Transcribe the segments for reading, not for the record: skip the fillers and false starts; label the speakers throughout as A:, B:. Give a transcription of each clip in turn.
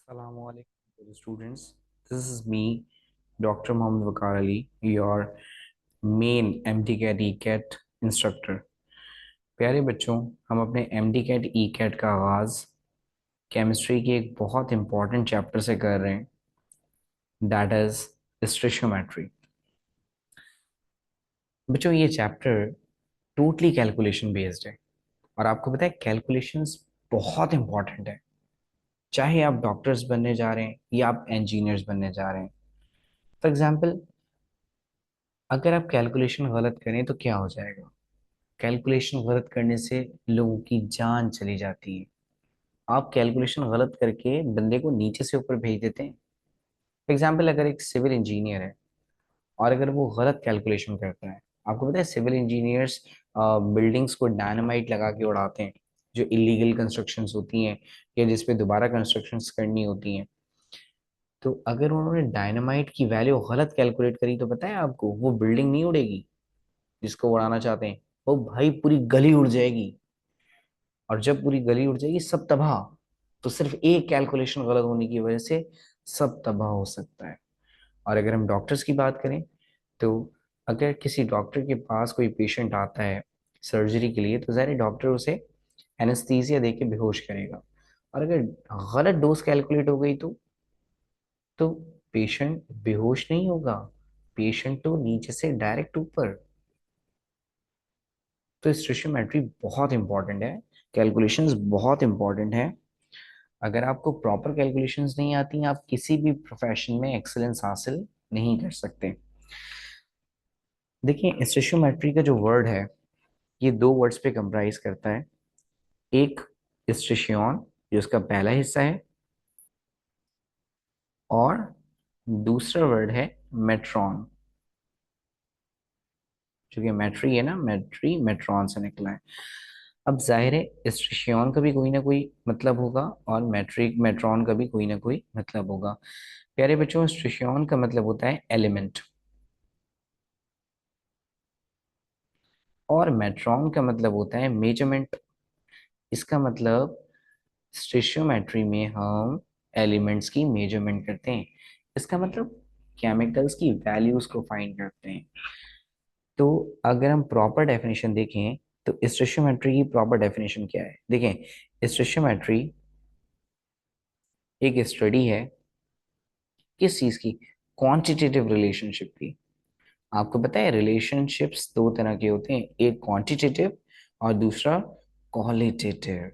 A: Assalamu alaikum to the students. This is me, Dr. Mohammed Wakar Ali, your main MD-CAT E-CAT instructor. प्यारे बच्चों, हम अपने MD-CAT E-CAT का आगाज़ chemistry के एक बहुत इंपॉर्टेंट चैप्टर से कर रहे हैं, दैट इज स्टोइचियोमेट्री। बच्चों, ये चैप्टर टोटली कैलकुलेशन बेस्ड है और आपको पता है कैलकुलेशंस बहुत इंपॉर्टेंट है, चाहे आप डॉक्टर्स बनने जा रहे हैं या आप इंजीनियर्स बनने जा रहे हैं। फॉर एग्जाम्पल, अगर आप कैलकुलेशन गलत करें तो क्या हो जाएगा? कैलकुलेशन गलत करने से लोगों की जान चली जाती है। आप कैलकुलेशन गलत करके बंदे को नीचे से ऊपर भेज देते हैं। फॉर एग्जाम्पल, अगर एक सिविल इंजीनियर है और अगर वो गलत कैलकुलेशन करता है, आपको पता है सिविल इंजीनियर्स बिल्डिंग्स को डायनामाइट लगा के उड़ाते हैं, जो इलीगल कंस्ट्रक्शंस होती हैं या जिसपे दोबारा कंस्ट्रक्शंस करनी होती हैं। तो अगर उन्होंने डायनामाइट की वैल्यू गलत कैलकुलेट करी तो पता है आपको, वो बिल्डिंग नहीं उड़ेगी जिसको उड़ाना चाहते हैं, वो भाई पूरी गली उड़ जाएगी। और जब पूरी गली उड़ जाएगी, सब तबाह। तो सिर्फ एक कैलकुलेशन गलत होने की वजह से सब तबाह हो सकता है। और अगर हम डॉक्टर्स की बात करें, तो अगर किसी डॉक्टर के पास कोई पेशेंट आता है सर्जरी के लिए, तो ज़ाहिर डॉक्टर उसे एनेस्थीसिया दे के बेहोश करेगा। और अगर गलत डोज कैलकुलेट हो गई तो पेशेंट बेहोश नहीं होगा, पेशेंट तो नीचे से डायरेक्ट ऊपर। तो स्टोइचियोमेट्री बहुत इंपॉर्टेंट है, कैलकुलेशंस बहुत इंपॉर्टेंट है। अगर आपको प्रॉपर कैलकुलेशंस नहीं आती हैं, आप किसी भी प्रोफेशन में एक्सेलेंस हासिल नहीं कर सकते। देखिए, स्टोइचियोमेट्री का जो वर्ड है, ये दो वर्ड्स पे कंप्राइज करता है। एक स्टेशियन, जो इसका पहला हिस्सा है, और दूसरा वर्ड है मेट्रॉन, जो कि मेट्री है ना, मेट्री मेट्रॉन से निकला है। अब जाहिर है स्टेशियन का भी कोई ना कोई मतलब होगा और मेट्रिक मेट्रॉन का भी कोई ना कोई मतलब होगा। प्यारे बच्चों, स्टेशियन का मतलब होता है एलिमेंट और मेट्रॉन का मतलब होता है मेजरमेंट। इसका मतलब स्टेशियोमेट्री में हम एलिमेंट्स की मेजरमेंट करते हैं, इसका मतलब केमिकल्स की वैल्यूज को फाइंड करते हैं। तो अगर हम प्रॉपर डेफिनेशन देखें तो स्टेशियोमेट्री की प्रॉपर डेफिनेशन क्या है? देखें, स्टेशियोमेट्री एक स्टडी है किस चीज की? क्वांटिटेटिव रिलेशनशिप की। आपको पता है रिलेशनशिप्स दो तरह के होते हैं, एक क्वांटिटेटिव और दूसरा क्वालिटेटिव।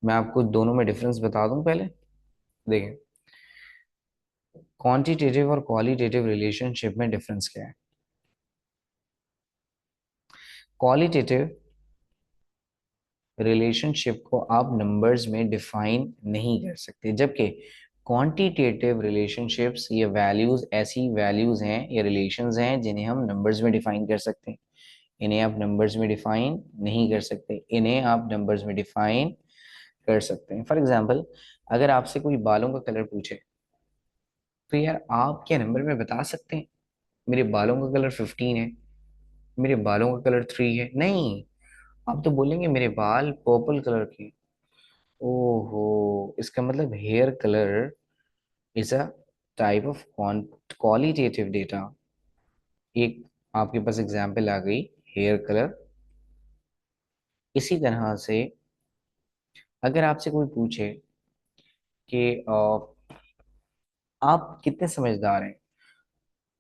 A: मैं आपको दोनों में डिफरेंस बता दूं पहले। देखें, क्वांटिटेटिव और क्वालिटेटिव रिलेशनशिप में डिफरेंस क्या है? क्वालिटेटिव रिलेशनशिप को आप नंबर्स में डिफाइन नहीं कर सकते, जबकि क्वांटिटेटिव रिलेशनशिप्स ये वैल्यूज, ऐसी वैल्यूज हैं, ये रिलेशंस हैं जिन्हें हम नंबर्स में डिफाइन कर सकते हैं। इन्हें आप नंबर्स में डिफाइन नहीं कर सकते, इन्हें आप नंबर्स में डिफाइन कर सकते हैं। फॉर एग्जाम्पल, अगर आपसे कोई बालों का कलर पूछे, तो यार आप क्या नंबर में बता सकते हैं मेरे बालों का कलर 15 है, मेरे बालों का कलर 3 है? नहीं, आप तो बोलेंगे मेरे बाल पर्पल कलर के। ओहो, इसका मतलब hair colour is a type of qualitative data. एक आपके पास एग्जाम्पल आ गई, हेयर कलर। इसी तरह से अगर आपसे कोई पूछे कि आप कितने समझदार हैं,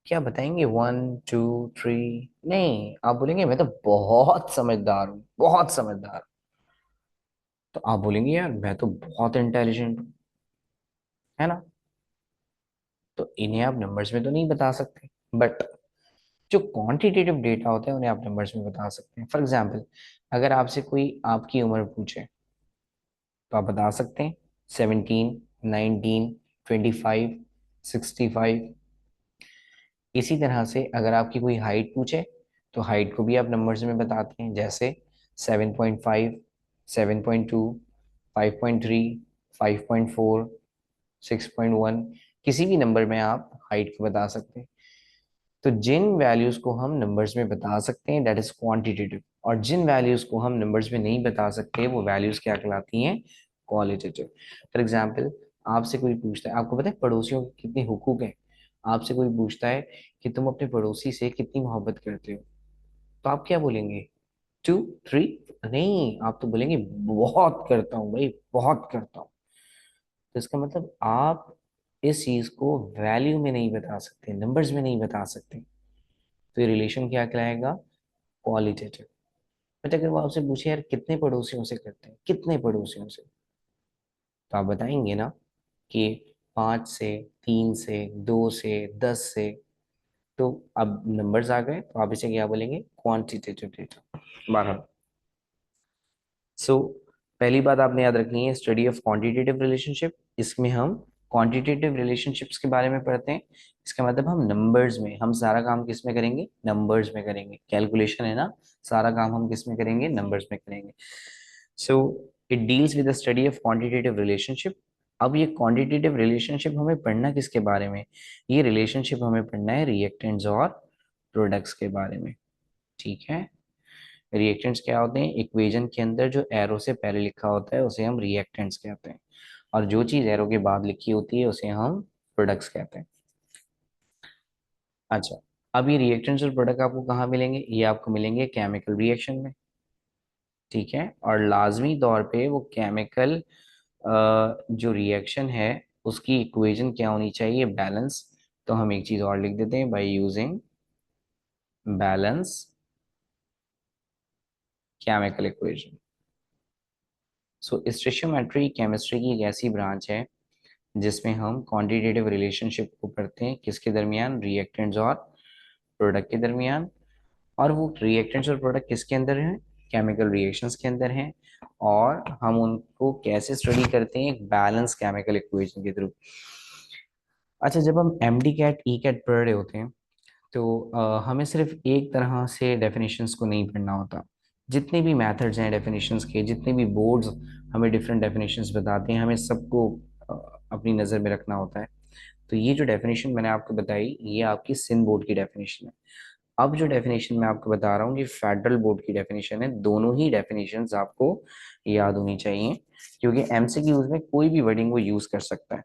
A: क्या बताएंगे? 1 2 3? नहीं, आप बोलेंगे मैं तो बहुत समझदार हूँ, बहुत समझदार। तो आप बोलेंगे यार मैं तो बहुत इंटेलिजेंट हूँ, है ना? तो इन्हें आप नंबर्स में तो नहीं बता सकते, बट जो क्वांटिटेटिव डेटा होते हैं उन्हें आप नंबर्स में बता सकते हैं। फॉर एग्जाम्पल, अगर आपसे कोई आपकी उम्र पूछे, तो आप बता सकते हैं 17, 19, 25, 65। इसी तरह से अगर आपकी कोई हाइट पूछे, तो हाइट को भी आप नंबर्स में बताते हैं, जैसे 7.5, 7.2, 5.3, 5.4, 6.1। किसी भी नंबर में आप हाइट को बता सकते हैं। तो जिन वैल्यूज को हम नंबर्स में बता सकते हैं, दैट इज क्वांटिटेटिव, और जिन वैल्यूज को हम नंबर्स में नहीं बता सकते, वो वैल्यूज क्या कहलाती हैं? क्वालिटेटिव। फॉर एग्जाम्पल, आपसे कोई पूछता है, आपको पता है पड़ोसियों के कितने हुकूक हैं, आपसे कोई पूछता है कि तुम अपने पड़ोसी से कितनी मोहब्बत करते हो, तो आप क्या बोलेंगे? 2, 3? नहीं, आप तो बोलेंगे बहुत करता हूँ भाई, बहुत करता हूँ। तो इसका मतलब आप इस चीज को वैल्यू में नहीं बता सकते, नंबर्स में नहीं बता सकते, तो ये रिलेशन क्या कहलाएगा? क्वालिटेटिव। बट अगर वो आपसे पूछे यार कितने पड़ोसियों से करते हैं, कितने पड़ोसियों से, तो आप बताएंगे ना कि 5 से, 3 से, 2 से, 10 से। तो अब नंबर्स आ गए, तो आप इसे क्या बोलेंगे? Quantitative data. 12। सो पहली बात आपने याद रखनी है, स्टडी ऑफ क्वांटिटेटिव रिलेशनशिप। इसमें हम क्वांटिटेटिव रिलेशनशिप्स के बारे में पढ़ते हैं। इसका मतलब हम नंबर्स में, हम सारा काम किस में करेंगे? नंबर्स में करेंगे। कैलकुलेशन है ना, सारा काम हम किस में करेंगे? नंबर्स में करेंगे। So it deals with the study of quantitative relationship. अब ये क्वांटिटेटिव रिलेशनशिप हमें पढ़ना किसके बारे में? ये रिलेशनशिप हमें पढ़ना है रिएक्टेंट्स और प्रोडक्ट्स के बारे में। ठीक है। रिएक्टेंट्स क्या होते हैं? इक्वेशन के अंदर जो एरो से पहले लिखा होता है उसे हम रिएक्टेंट्स कहते हैं, और जो चीज एरो के बाद लिखी होती है उसे हम प्रोडक्ट्स कहते हैं। अच्छा, अब ये रिएक्टेंट्स और प्रोडक्ट आपको कहाँ मिलेंगे? ये आपको मिलेंगे केमिकल रिएक्शन में। ठीक है, और लाजमी तौर पे वो केमिकल जो रिएक्शन है उसकी इक्वेशन क्या होनी चाहिए? बैलेंस। तो हम एक चीज और लिख देते हैं, by using balance chemical equation. So stoichiometry chemistry की एक ऐसी ब्रांच है जिसमें हम क्वांटिटेटिव रिलेशनशिप को पढ़ते हैं, किसके दरमियान? रिएक्टेंट्स और प्रोडक्ट के दरमियान। और वो रिएक्टेंट्स और प्रोडक्ट किसके अंदर हैं? केमिकल रिएक्शंस के अंदर हैं। और हम उनको कैसे स्टडी करते हैं? एक बैलेंस केमिकल इक्वेशन के थ्रू। अच्छा, जब हम M D cat E cat पढ़ रहे होते हैं तो हमें सिर्फ एक तरह से डेफिनेशंस को नहीं पढ़ना होता। जितने भी मेथड्स हैं डेफिनेशंस के, जितने भी बोर्ड्स हमें डिफरेंट डेफिनेशंस बताते हैं, हमें सबको अ, अपनी नज़र में रखना होता है। तो ये जो डेफिनेशन मैंने आपको बताई, ये आपकी सिंध बोर्ड की डेफिनेशन है। अब जो डेफिनेशन मैं आपको बता रहा हूँ ये फेडरल बोर्ड की डेफिनेशन है। दोनों ही डेफिनेशंस आपको याद होनी चाहिए, क्योंकि एमसीक्यूज में कोई भी वर्डिंग वो यूज कर सकता है।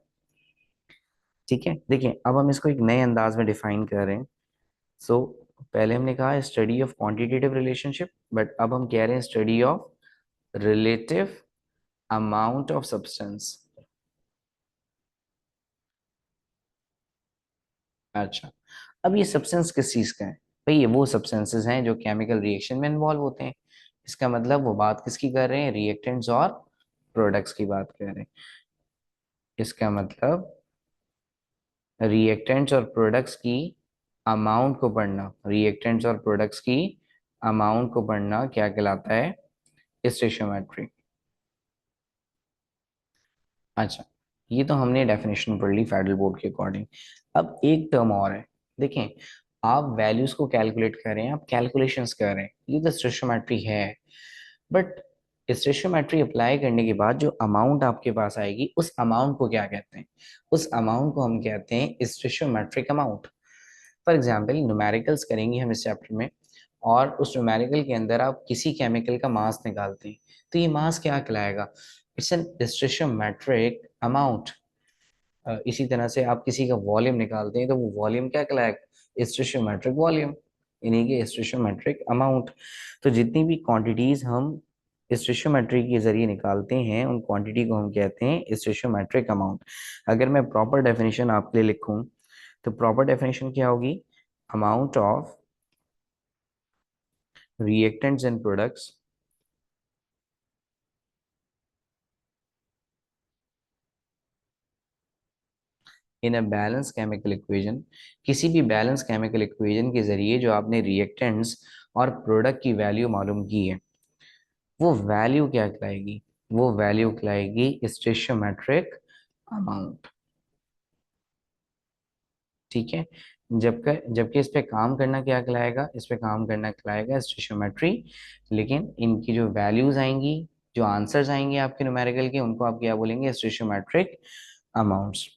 A: ठीक है, देखिए अब हम इसको एक नए अंदाज में डिफाइन कर रहे हैं। सो पहले हमने कहा study of quantitative relationship, but अब हम कह रहे हैं study of relative amount of substance. अच्छा, अब ये सब्सटेंस किस चीज का है? भाई ये वो सब्सटेंसेस हैं जो केमिकल रिएक्शन में इन्वॉल्व होते हैं। इसका मतलब वो बात किसकी कर रहे हैं? रिएक्टेंट्स और प्रोडक्ट्स की बात कर रहे हैं। इसका मतलब रिएक्टेंट्स और प्रोडक्ट्स की अमाउंट को पढ़ना, रिएक्टेंट्स और प्रोडक्ट्स की अमाउंट को पढ़ना क्या कहलाता है? स्टोइचियोमेट्री। अच्छा, ये तो हमने डेफिनेशन पढ़ ली फेडरल बोर्ड के अकॉर्डिंग। अब एक टर्म और है। देखें, आप वैल्यूज को कैलकुलेट कर रहे हैं, आप कैलकुलेशंस कर रहे हैं, ये तो स्टोइचियोमेट्री है। बट स्टोइचियोमेट्री अप्लाई करने के बाद जो अमाउंट आपके पास आएगी, उस अमाउंट को क्या कहते हैं? उस अमाउंट को हम कहते हैं स्टोइचियोमेट्रिक अमाउंट। फॉर एग्जाम्पल न्यूमेरिकल्स करेंगे हम इस चैप्टर में, और उस न्यूमेरिकल के अंदर आप किसी केमिकल का मास निकालते हैं, तो ये मास क्या कहलाएगा? It's an stoichiometric amount. इसी तरह से आप किसी का वॉल्यूम निकालते हैं, तो वो वॉल्यूम क्या कहलाएगा? स्टोइचियोमेट्रिक वॉल्यूम, यानी कि स्टोइचियोमेट्रिक अमाउंट। तो जितनी भी क्वांटिटीज हम स्टोइचियोमेट्री के जरिए निकालते हैं, उन क्वांटिटी को हम कहते हैं स्टोइचियोमेट्रिक अमाउंट। अगर मैं प्रॉपर डेफिनेशन आपके लिए लिखूं, तो प्रॉपर डेफिनेशन क्या होगी? Amount of reactants and products in a balance chemical equation. किसी भी बैलेंस केमिकल इक्वेशन के जरिए जो आपने रिएक्टेंट्स और प्रोडक्ट की वैल्यू मालूम की है, वो वैल्यू क्या कहलाएगी? वो वैल्यू कहलाएगी स्टोइचियोमेट्रिक अमाउंट। ठीक है, जबकि इस पे काम करना क्या कहलाएगा? इस पे काम करना कहलाएगा स्टोइचियोमेट्री। लेकिन इनकी जो वैल्यूज आएंगी, जो आंसर्स आएंगे आपके न्यूमेरिकल के, उनको आप क्या बोलेंगे? स्टोइचियोमेट्रिक अमाउंट्स।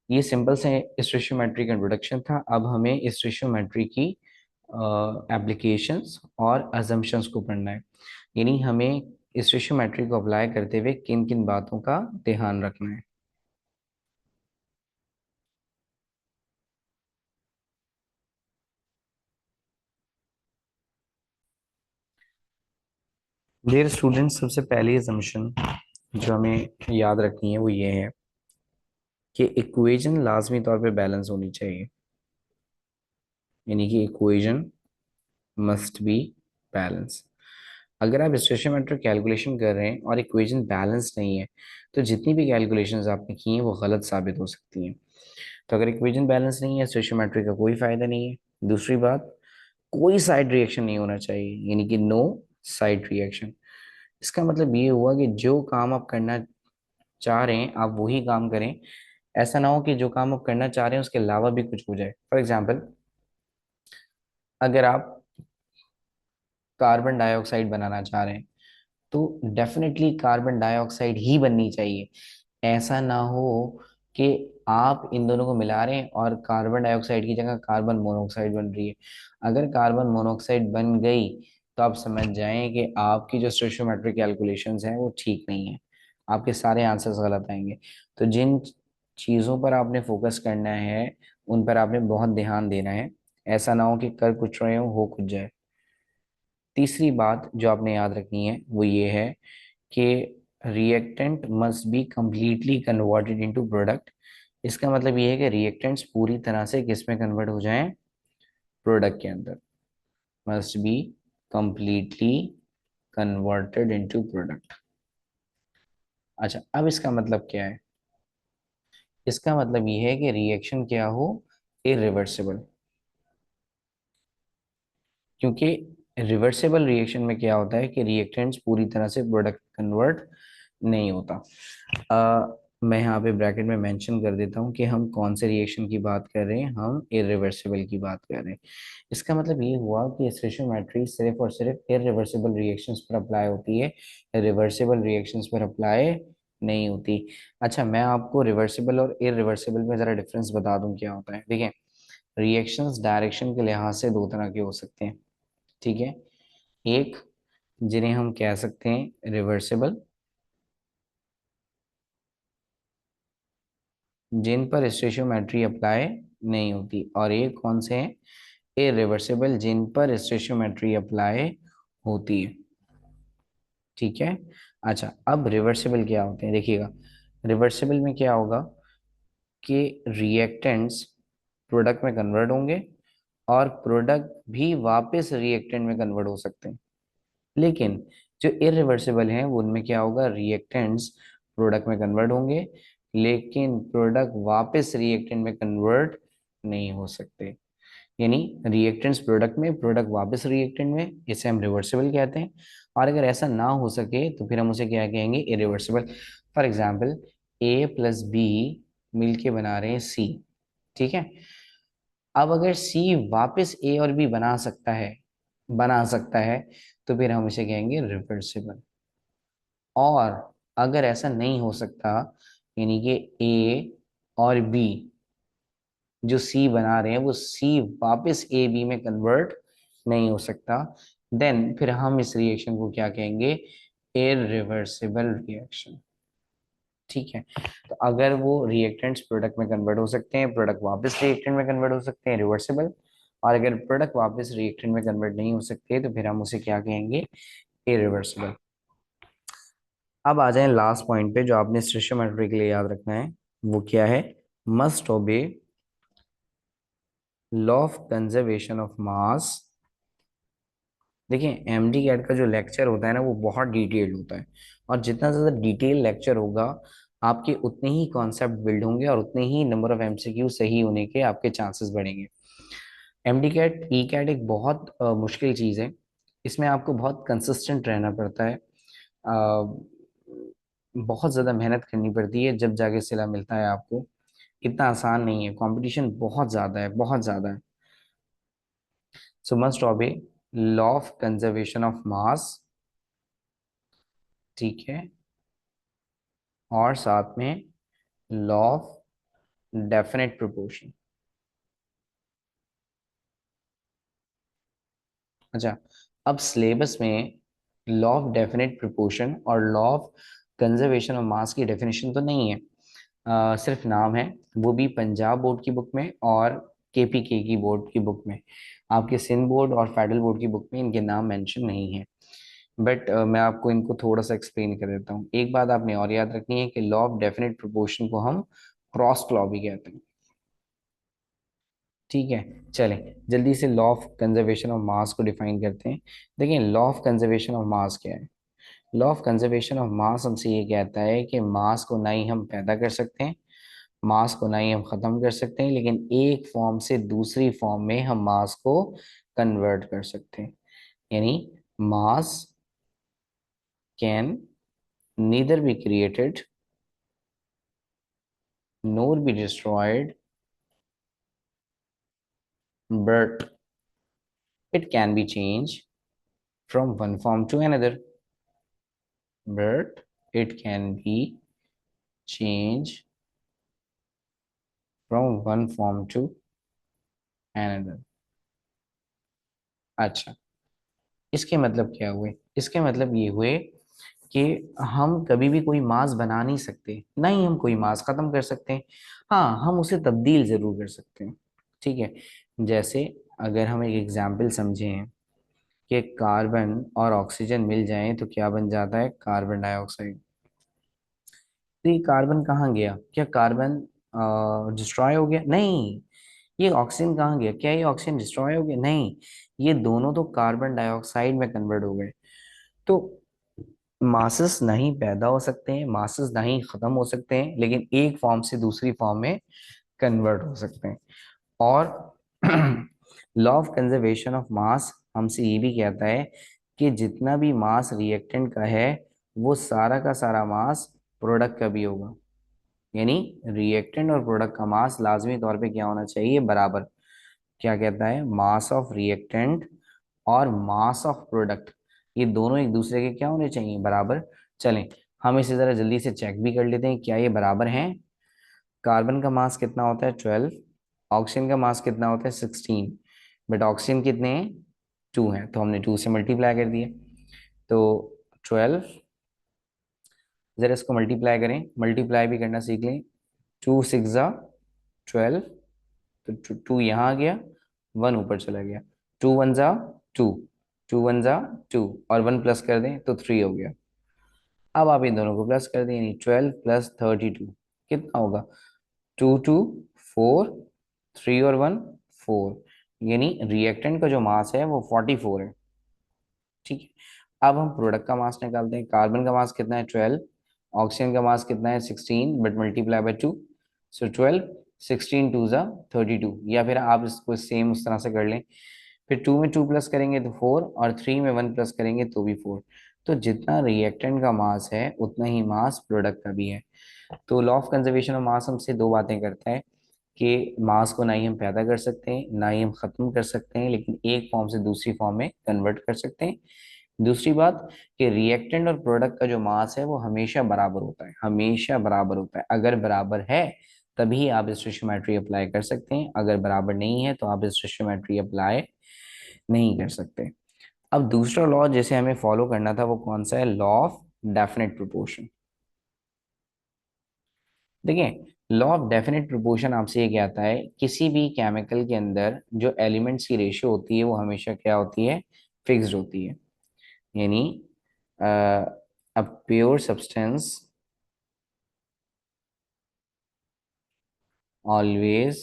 A: ये सिंपल से स्टोइचियोमेट्री का इंट्रोडक्शन था। अब हमें स्टोइचियोमेट्री की एप्लीकेशंस और अजम्पशंस को पढ़ना है। यानी हमें इस रेशियोमेट्री को अप्लाई करते हुए किन किन बातों का ध्यान रखना है? डियर स्टूडेंट्स, सबसे पहली assumption जो हमें याद रखनी है वो ये है कि इक्वेशन लाजमी तौर पे बैलेंस होनी चाहिए। यानी कि इक्वेशन मस्ट बी बैलेंस। अगर आप स्टेशनमेट्रिक कैलकुलेशन कर रहे हैं और इक्वेशन बैलेंस नहीं है, तो जितनी भी कैलकुलेशंस आपने की हैं वो गलत साबित हो सकती हैं। तो अगर इक्वेशन बैलेंस नहीं है, स्टेशनमेट्री का कोई फायदा नहीं है। दूसरी बात, कोई साइड रिएक्शन नहीं होना चाहिए, यानी कि नो साइड रिएक्शन। इसका मतलब ये हुआ कि जो काम आप करना चाह रहे हैं आप वही काम करें। ऐसा ना हो कि जो काम आप करना चाह रहे हैं उसके अलावा भी कुछ हो जाए। फॉर एग्जाम्पल, अगर आप कार्बन डाइऑक्साइड बनाना चाह रहे हैं तो डेफिनेटली कार्बन डाइऑक्साइड ही बननी चाहिए। ऐसा ना हो कि आप इन दोनों को मिला रहे हैं और कार्बन डाइऑक्साइड की जगह कार्बन मोनोऑक्साइड बन रही है। अगर कार्बन मोनोऑक्साइड बन गई तो आप समझ जाएं कि आपकी जो स्टोइचियोमेट्रिक कैलकुलेशंस हैं वो ठीक नहीं है, आपके सारे आंसर्स गलत आएंगे। तो जिन चीज़ों पर आपने फोकस करना है उन पर आपने बहुत ध्यान देना है। ऐसा ना हो कि कर कुछ रहे हो कुछ जाए। तीसरी बात जो आपने याद रखनी है वो ये है कि reactant must be completely converted into product. इसका मतलब ये है कि रिएक्टेंट्स पूरी तरह से किस में कन्वर्ट हो जाएं? प्रोडक्ट के अंदर। Must be completely converted into product. अच्छा, अब इसका मतलब क्या है? इसका मतलब ये है कि रिएक्शन क्या हो? इरिवर्सिबल। क्योंकि रिवर्सिबल रिएक्शन में क्या होता है कि रिएक्टेंट्स पूरी तरह से प्रोडक्ट कन्वर्ट नहीं होता। मैं यहाँ पे ब्रैकेट में मेंशन कर देता हूँ कि हम कौन से रिएक्शन की बात कर रहे हैं। हम इरिवर्सिबल की बात कर रहे हैं। इसका मतलब ये हुआ कि स्टोइचियोमेट्री सिर्फ और सिर्फ इरिवर्सिबल रिएक्शंस पर अप्लाई होती है, रिवर्सिबल रिएक्शंस पर अप्लाई नहीं होती। अच्छा, मैं आपको रिवर्सिबल और इरिवर्सिबल में जरा डिफरेंस बता दूं क्या होता है। देखिए, रिएक्शंस डायरेक्शन के लिहाज से दो तरह के हो सकते हैं। ठीक है, एक जिन्हें हम कह सकते हैं रिवर्सिबल, जिन पर स्टेशियोमेट्री अप्लाई नहीं होती, और एक कौन से हैं? इरिवर्सिबल, जिन पर स्टेशियोमेट्री अप्लाई होती है। ठीक है। अच्छा, अब रिवर्सिबल क्या होते हैं देखिएगा। रिवर्सिबल में क्या होगा कि रिएक्टेंट्स प्रोडक्ट में कन्वर्ट होंगे और प्रोडक्ट भी वापस रिएक्टेंट में कन्वर्ट हो सकते हैं। लेकिन जो इरिवर्सिबल हैं वो उनमें क्या होगा? रिएक्टेंट्स प्रोडक्ट में कन्वर्ट होंगे लेकिन प्रोडक्ट वापस रिएक्टेंट में कन्वर्ट नहीं हो सकते। यानी रिएक्टेंट्स प्रोडक्ट में, प्रोडक्ट वापस रिएक्टेंट में, इसे हम रिवर्सिबल कहते हैं। और अगर ऐसा ना हो सके तो फिर हम उसे क्या कहेंगे? Irreversible. For example, A plus B मिलके बना रहे हैं सी। ठीक है। अब अगर सी वापस ए और बी बना सकता है तो फिर हम इसे कहेंगे रिवर्सिबल। और अगर ऐसा नहीं हो सकता, यानी कि ए और बी जो सी बना रहे हैं वो सी वापस ए बी में कन्वर्ट नहीं हो सकता, देन फिर हम इस रिएक्शन को क्या कहेंगे? Irreversible reaction. ठीक है। तो अगर वो रिएक्टेंट्स प्रोडक्ट में कन्वर्ट हो सकते हैं, प्रोडक्ट वापस रिएक्टेंट में कन्वर्ट हो सकते हैं, रिवर्सिबल। और अगर प्रोडक्ट वापस रिएक्टेंट में कन्वर्ट नहीं हो सकते तो फिर हम उसे क्या कहेंगे? इरिवर्सिबल। अब आ जाए लास्ट पॉइंट पे जो आपने स्टेशियोमेट्री के लिए याद रखना है। वो क्या है? मस्ट ओबे law of conservation of mass. देखिए, एमडी कैट का जो लेक्चर होता है ना वो बहुत डिटेल्ड होता है। और जितना ज़्यादा डिटेल लेक्चर होगा आपके उतने ही कॉन्सेप्ट बिल्ड होंगे और उतने ही नंबर ऑफ एमसीक्यू सही होने के आपके चांसेस बढ़ेंगे। एमडी कैट ई कैट एक बहुत मुश्किल चीज़ है। इसमें आपको बहुत कंसिस्टेंट रहना पड़ता है। बहुत ज़्यादा मेहनत करनी पड़ती है जब जाके सिला मिलता है आपको। इतना आसान नहीं है, कंपटीशन बहुत ज़्यादा है, बहुत ज़्यादा है। सो must obey law of conservation of mass. ठीक है। और साथ में लॉ ऑफ डेफिनेट प्रोपोर्शन। अच्छा, अब सिलेबस में लॉ ऑफ डेफिनेट प्रोपोर्शन और law of conservation of mass की डेफिनेशन तो नहीं है, सिर्फ नाम है। वो भी पंजाब बोर्ड की बुक में और केपीके की बोर्ड की बुक में। आपके सिंध बोर्ड और फेडरल बोर्ड की बुक में इनके नाम मेंशन नहीं है। बट मैं आपको इनको थोड़ा सा एक्सप्लेन कर देता हूँ। एक बात आपने और याद रखनी है कि लॉ ऑफ डेफिनेट प्रोपोर्शन को हम क्रॉस लॉ भी कहते हैं। ठीक है, चलें जल्दी से law of conservation of mass को डिफाइन करते हैं। देखिए, law of conservation of mass क्या है? Law of conservation of mass हमसे ये कहता है कि मास को ना ही हम पैदा कर सकते हैं, मास को ना ही हम खत्म कर सकते हैं, लेकिन एक फॉर्म से दूसरी फॉर्म में हम मास को कन्वर्ट कर सकते हैं। यानी मास can neither be created nor be destroyed, but it can be changed from one form to another. But it can be changed from one form to another. अच्छा, इसके मतलब क्या हुए? इसके मतलब ये हुए कि हम कभी भी कोई मास बना नहीं सकते, ना ही हम कोई मास खत्म कर सकते हैं। हाँ, हम उसे तब्दील जरूर कर सकते हैं। ठीक है, जैसे अगर हम एक एग्जाम्पल समझें कि कार्बन और ऑक्सीजन मिल जाएं तो क्या बन जाता है? Carbon dioxide. तो ये कार्बन कहाँ गया? क्या कार्बन डिस्ट्रॉय हो गया? नहीं। ये ऑक्सीजन कहाँ गया? क्या ये ऑक्सीजन डिस्ट्रॉय हो गया? नहीं। ये दोनों तो कार्बन डाइऑक्साइड में कन्वर्ट हो गए। तो मासेस नहीं पैदा हो सकते हैं, मासेस नहीं खत्म हो सकते हैं, लेकिन एक फॉर्म से दूसरी फॉर्म में कन्वर्ट हो सकते हैं। और law of conservation of mass हमसे ये भी कहता है कि जितना भी मास रिएक्टेंट का है वो सारा का सारा मास प्रोडक्ट का भी होगा। यानी रिएक्टेंट और प्रोडक्ट का मास लाजमी तौर पे क्या होना चाहिए? बराबर। क्या कहता है? मास ऑफ रिएक्टेंट और मास ऑफ प्रोडक्ट, ये दोनों एक दूसरे के क्या होने चाहिए? बराबर। चलें, हम इसे जरा जल्दी से चेक भी कर लेते हैं, क्या ये बराबर हैं? कार्बन का मास कितना होता है? 12। ऑक्सीजन का मास कितना होता है? 16। बट ऑक्सीजन कितने हैं? 2 हैं, तो हमने 2 से मल्टीप्लाई कर दिया। तो 12, जरा इसको मल्टीप्लाई करें, मल्टीप्लाई भी करना सीख लें। 2 6 जा 12, तो 2 यहाँ आ गया, 1 ऊपर चला गया। 2 1 जा 2, 2 1 जा 2, और 1 प्लस कर दें तो 3 हो गया। अब आप इन दोनों को प्लस कर दें, यानी 12 + 32 कितना होगा? 2 2 4, 3 और 1 4, यानी रिएक्टेंट का जो मास है वो 44 है। ठीक है, अब हम प्रोडक्ट का मास निकालते हैं। कार्बन का मास कितना है? 12। ऑक्सीजन का मास कितना है? 16, बट मल्टीप्लाई बाय 2। सो 12, 16 2 जा 32, या फिर आप इसको सेम उस तरह से कर लें। फिर 2 में 2 प्लस करेंगे तो 4, और 3 में 1 प्लस करेंगे तो भी 4। तो जितना रिएक्टेंट का मास है उतना ही मास प्रोडक्ट का भी है। तो law of conservation of mass हमसे दो बातें करता है कि मास को ना ही हम पैदा कर सकते हैं, ना ही हम खत्म कर सकते हैं, लेकिन एक फॉर्म से दूसरी फॉर्म में कन्वर्ट कर सकते हैं। दूसरी बात कि रिएक्टेंट और प्रोडक्ट का जो मास है वो हमेशा बराबर होता है, हमेशा बराबर होता है। अगर बराबर है तभी आप स्टोइचियोमेट्री अप्लाई कर सकते हैं, अगर बराबर नहीं है तो आप स्टोइचियोमेट्री अप्लाई नहीं कर सकते। अब दूसरा लॉ जैसे हमें फॉलो करना था वो कौन सा है? Law of definite proportion. देखिए, लॉ ऑफ डेफिनेट प्रोपोर्शन आपसे ये कहता है किसी भी केमिकल के अंदर जो एलिमेंट्स की रेशियो होती है वो हमेशा क्या होती है? फिक्स्ड होती है। यानी a pure substance always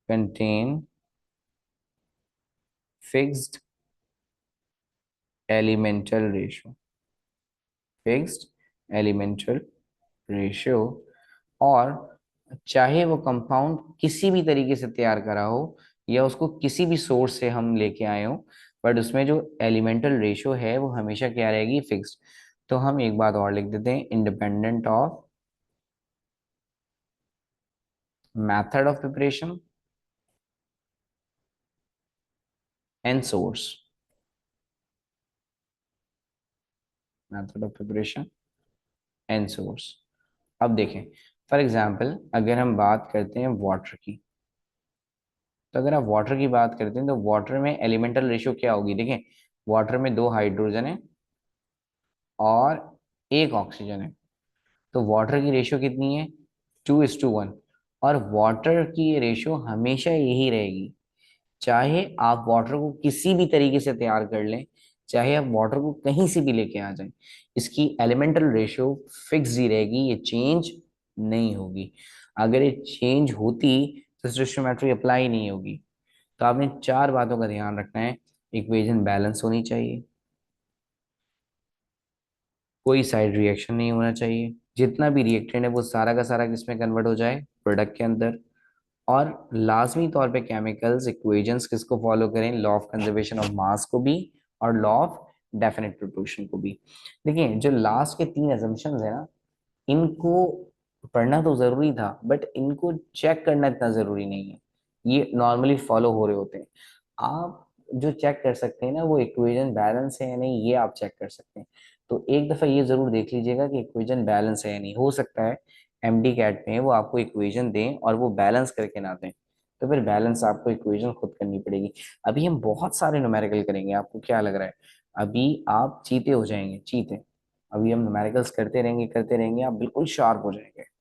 A: contain fixed elemental ratio, fixed elemental ratio। और चाहे वो कंपाउंड किसी भी तरीके से तैयार करा हो या उसको किसी भी सोर्स से हम लेके आए हो, बट उसमें जो एलिमेंटल रेशियो है वो हमेशा क्या रहेगी? फिक्स्ड। तो हम एक बात और लिख देते हैं, independent of method of preparation and source, method of preparation and source. अब देखें, फॉर एग्जाम्पल अगर हम बात करते हैं वाटर की, तो अगर आप वाटर की बात करते हैं तो वाटर में एलिमेंटल रेशियो क्या होगी? देखें, वाटर में 2 हाइड्रोजन है और 1 ऑक्सीजन है, तो वाटर की रेशियो कितनी है? 2:1। और वाटर की रेशियो हमेशा यही रहेगी, चाहे आप वाटर को किसी भी तरीके से तैयार कर लें, चाहे आप वाटर को कहीं से भी लेके आ जाएं, इसकी एलिमेंटल रेशियो फिक्स ही रहेगी, ये चेंज नहीं होगी। अगर ये चेंज होती तो स्टोइचियोमेट्री अप्लाई नहीं होगी। तो आपने 4 बातों का ध्यान रखना है। इक्वेशन बैलेंस होनी चाहिए, कोई साइड रिएक्शन नहीं होना चाहिए, जितना भी रिएक्टेंट है वो सारा का सारा किसमें कन्वर्ट हो जाए? प्रोडक्ट के अंदर। और लाजमी तौर पे केमिकल्स इक्वेशंस किसको फॉलो करें? Law of conservation of mass को भी और लॉ ऑफ डेफिनेट प्रोपोर्शन को भी। देखिए, जो लास्ट के 3 assumptions है ना, इनको पढ़ना तो जरूरी था, बट इनको चेक करना इतना जरूरी नहीं है। ये नॉर्मली फॉलो हो रहे होते हैं। आप जो चेक कर सकते हैं ना, वो इक्वेशन बैलेंस है या नहीं, ये आप चेक कर सकते हैं। तो एक दफा ये जरूर देख लीजिएगा कि इक्वेशन बैलेंस है या नहीं। हो सकता है एमडी कैट में वो आपको इक्वेशन दें और वो बैलेंस करके ना दें, तो फिर बैलेंस आपको इक्वेशन खुद करनी पड़ेगी। अभी हम बहुत सारे न्यूमेरिकल करेंगे, आपको क्या लग रहा है? अभी आप चीते हो जाएंगे, चीते। अभी हम न्यूमेरिकल्स करते रहेंगे, आप बिल्कुल शार्प हो जाएंगे।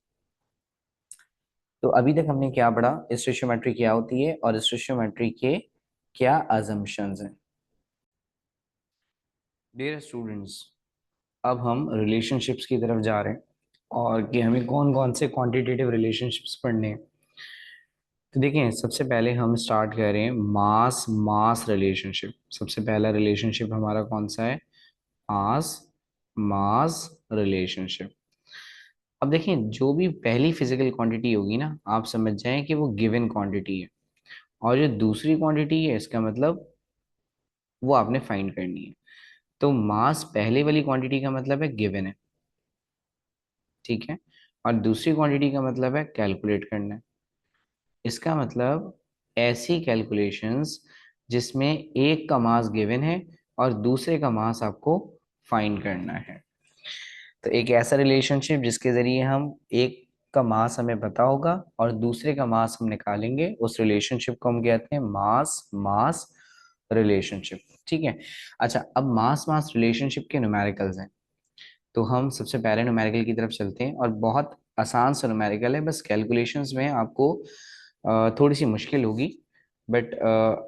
A: तो अभी तक हमने क्या पढ़ा? स्टोइचियोमेट्री क्या होती है और स्टोइचियोमेट्री के क्या अजम्पशंस हैं। डियर स्टूडेंट्स, अब हम रिलेशनशिप्स की तरफ जा रहे हैं, और कि हमें कौन कौन से क्वांटिटेटिव रिलेशनशिप्स पढ़ने हैं। तो देखिए, सबसे पहले हम स्टार्ट कर रहे हैं मास मास रिलेशनशिप। सबसे पहला रिलेशनशिप हमारा कौन सा है? मास मास रिलेशनशिप। अब देखिए, जो भी पहली फिजिकल क्वांटिटी होगी ना, आप समझ जाएं कि वो गिवन क्वांटिटी है, और जो दूसरी क्वांटिटी है इसका मतलब वो आपने फाइंड करनी है। तो मास पहले वाली क्वांटिटी का मतलब है गिवन है, ठीक है, और दूसरी क्वांटिटी का मतलब है कैलकुलेट करना है। इसका मतलब ऐसी कैलकुलेशंस जिसमें एक का मास गिवन है और दूसरे का मास आपको फाइंड करना है। तो एक ऐसा रिलेशनशिप जिसके जरिए हम एक का मास हमें पता होगा और दूसरे का मास हम निकालेंगे, उस रिलेशनशिप को हम कहते हैं मास मास रिलेशनशिप, ठीक है। अच्छा, अब मास मास रिलेशनशिप के न्यूमेरिकल्स हैं। तो हम सबसे पहले न्यूमेरिकल की तरफ चलते हैं, और बहुत आसान सा न्यूमेरिकल है, बस कैलकुलेशंस में आपको थोड़ी सी मुश्किल होगी, बट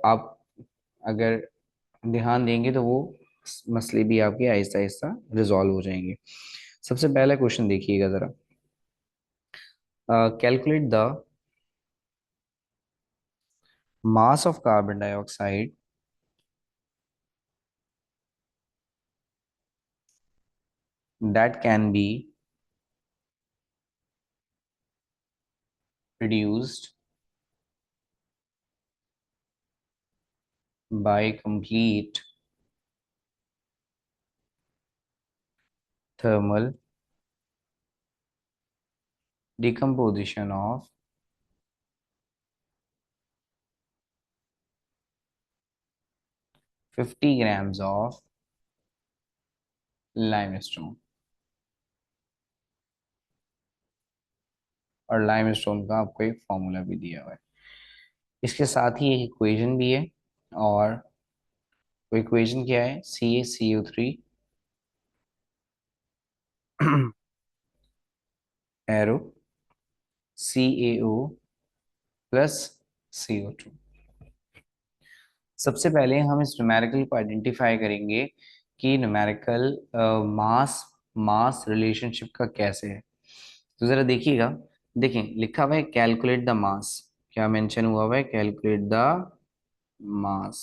A: आप अगर ध्यान देंगे तो वो मसले भी आपके आहिस्ता आहिस्ता रिजॉल्व हो जाएंगे। सबसे पहला क्वेश्चन देखिएगा जरा। Calculate the mass of carbon dioxide that can be reduced by complete thermal decomposition of 50 grams of limestone। और लाइमस्टोन का आपको एक फॉर्मूला भी दिया हुआ है, इसके साथ ही एक इक्वेशन भी है। और वो इक्वेशन क्या है? CaCO3 arrow CaO plus CO2। सबसे पहले हम इस न्यूमेरिकल को आइडेंटिफाई करेंगे कि न्यूमेरिकल मास मास रिलेशनशिप का कैसे है। तो जरा देखिएगा, देखें लिखा हुआ है कैलकुलेट द मास। क्या मेंशन हुआ हुआ है? कैलकुलेट द मास,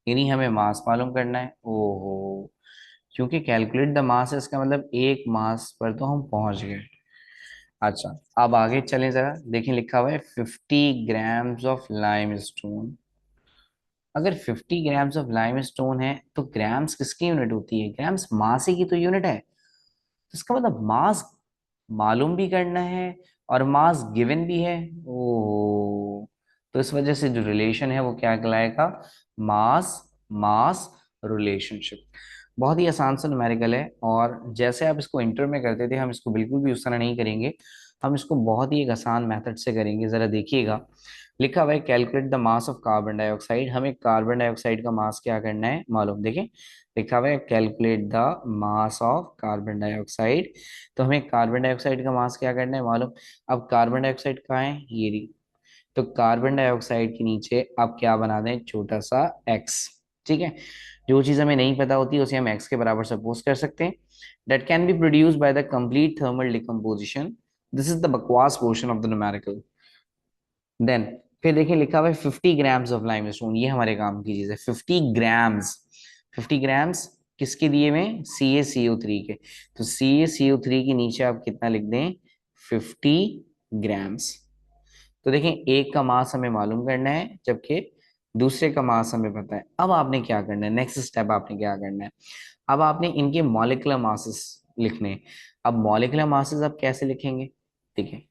A: यानी हमें मास मालूम करना है। ओहो, क्योंकि कैलकुलेट द मास है इसका मतलब एक मास पर तो हम पहुंच गए। अच्छा, अब आगे चलें जरा, देखें लिखा हुआ है 50 ग्राम्स ऑफ लाइम स्टोन। अगर 50 ग्राम्स ऑफ लाइम स्टोन है तो ग्राम्स किसकी यूनिट होती है? ग्राम्स मास ही की तो यूनिट है। तो इसका मतलब मास मालूम भी करना है और मास गिवन भी है। ओ, तो इस वजह से जो रिलेशन है वो क्या कहलाएगा? मास मास रिलेशनशिप। बहुत ही आसान सा न्यूमेरिकल है, और जैसे आप इसको इंटर में करते थे, हम इसको बिल्कुल भी उस तरह नहीं करेंगे। हम इसको बहुत ही एक आसान मेथड से करेंगे, जरा देखिएगा। लिखा हुआ है calculate the mass of carbon dioxide, हमें कार्बन डाइऑक्साइड का मास क्या करना है मालूम, देखिए लिखा हुआ है calculate the mass of carbon dioxide, तो हमें कार्बन डाइऑक्साइड का मास क्या करना है मालूम। अब कार्बन डाइऑक्साइड कहाँ है, ये रही, तो कार्बन डाइऑक्साइड के नीचे आप क्या बना दें, छोटा सा एक्स। ठीक है, जो चीज हमें नहीं पता होती उसे हम एक्स के बराबर सपोज कर सकते हैं। That can be produce by the complete thermal decomposition, this is the बकवास portion of the numerical. Then फिर देखिए लिखा हुआ है 50 ग्राम्स ऑफ लाइमस्टोन, ये हमारे काम की चीज है, 50 ग्राम्स। 50 ग्राम्स किसके दिए हुए, CaCO3 के, तो CaCO3 के नीचे आप कितना लिख दें, 50 ग्राम्स। तो देखें एक का मास हमें मालूम करना है, जबकि दूसरे का मास हमें पता है। अब आपने क्या करना है, नेक्स्ट स्टेप आपने क्या करना है, अब आपने इनके मॉलिक्यूलर मासेस लिखने हैं। अब मॉलिक्यूलर मासेस आप कैसे लिखेंगे, ठीक है,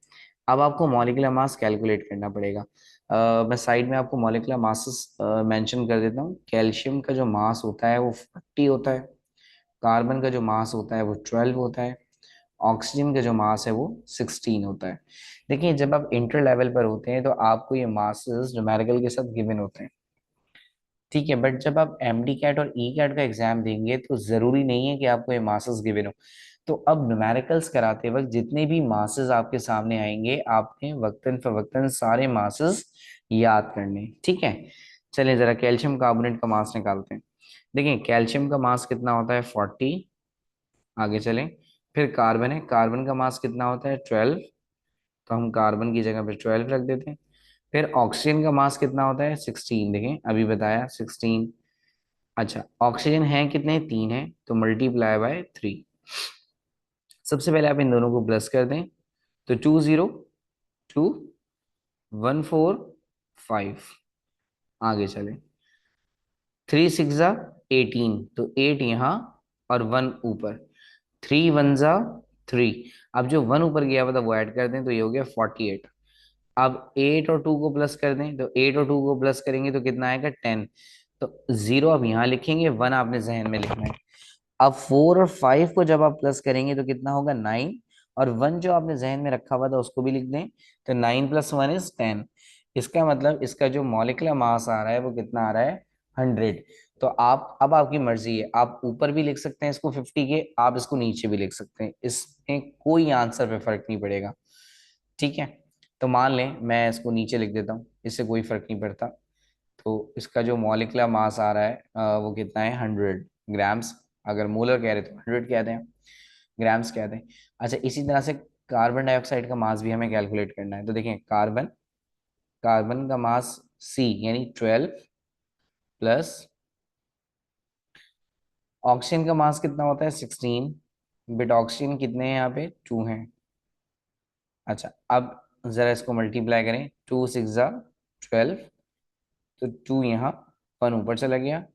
A: अब आपको मॉलिक्यूलर मास कैलकुलेट करना पड़ेगा। मैं साइड में आपको मॉलिक्यूलर मासेस मेंशन कर देता हूँ। कैल्शियम का जो मास होता है वो 40 होता है, कार्बन का जो मास होता है वो 12 होता है, ऑक्सीजन का जो मास है वो 16 होता है। देखिए जब आप इंटर लेवल पर होते हैं तो आपको ये मासेस न्यूमेरिकल के साथ गिवन होते हैं, ठीक है, बट जब आप एमडी कैट और ई कैट का एग्जाम देंगे तो जरूरी नहीं है कि आपको ये मासेस गिवन हो। तो अब न्यूमेरिकल्स कराते वक्त जितने भी मासेस आपके सामने आएंगे आपने वक्तन फवक्तन सारे मासेस याद करने, ठीक है। चलिए जरा कैल्शियम कार्बोनेट का मास निकालते हैं। देखिए कैल्शियम का मास कितना होता है, 40। आगे चलें, फिर कार्बन है, कार्बन का मास कितना होता है, 12, तो हम कार्बन की जगह पे 12 रख देते हैं। फिर ऑक्सीजन का मास कितना होता है, 16, देखें अभी बताया 16। अच्छा ऑक्सीजन है कितने, 3 है, तो मल्टीप्लाई बाय 3। सबसे पहले आप इन दोनों को प्लस कर दें, तो 202 145। आगे चले, 3 6 18, तो 8 यहाँ और 1 ऊपर, 3 1 3। अब जो 1 ऊपर गया हुआ था वो ऐड कर दें, तो ये हो गया 48। अब 8 और 2 को प्लस कर दें, तो 8 और 2 को प्लस करेंगे तो कितना आएगा, 10। तो 0 अब यहाँ लिखेंगे, 1 आपने जहन में लिखना है। अब 4 और 5 को जब आप प्लस करेंगे तो कितना होगा, 9, और 1 जो आपने जहन में रखा हुआ था उसको भी लिख दें, तो 9 + 1 इज 10। इसका मतलब इसका जो मॉलिक्यूलर मास आ रहा है वो कितना आ रहा है, 100। तो आप अब आपकी मर्जी है, आप ऊपर भी लिख सकते हैं इसको 50 के, आप इसको नीचे भी लिख सकते हैं, इसमें कोई आंसर पे फर्क नहीं पड़ेगा, ठीक है। तो मान लें मैं इसको नीचे लिख देता हूँ, इससे कोई फर्क नहीं पड़ता। तो इसका जो मॉलिक्यूलर मास आ रहा है वो कितना है, 100 ग्राम्स। अगर मोलर कह रहे तो 100 कह दें, ग्राम्स कह दें। अच्छा इसी तरह से कार्बन डाइऑक्साइड का मास भी हमें कैलकुलेट करना है। तो देखें कार्बन, कार्बन का मास C यानी 12 प्लस ऑक्सीजन का मास कितना होता है, 16, बट ऑक्सीजन कितने हैं यहाँ पे, 2 हैं। अच्छा अब जरा इसको मल्टीप्लाई करें, 2 6 12, तो 2 यहाँ, 1 ऊपर चला गया,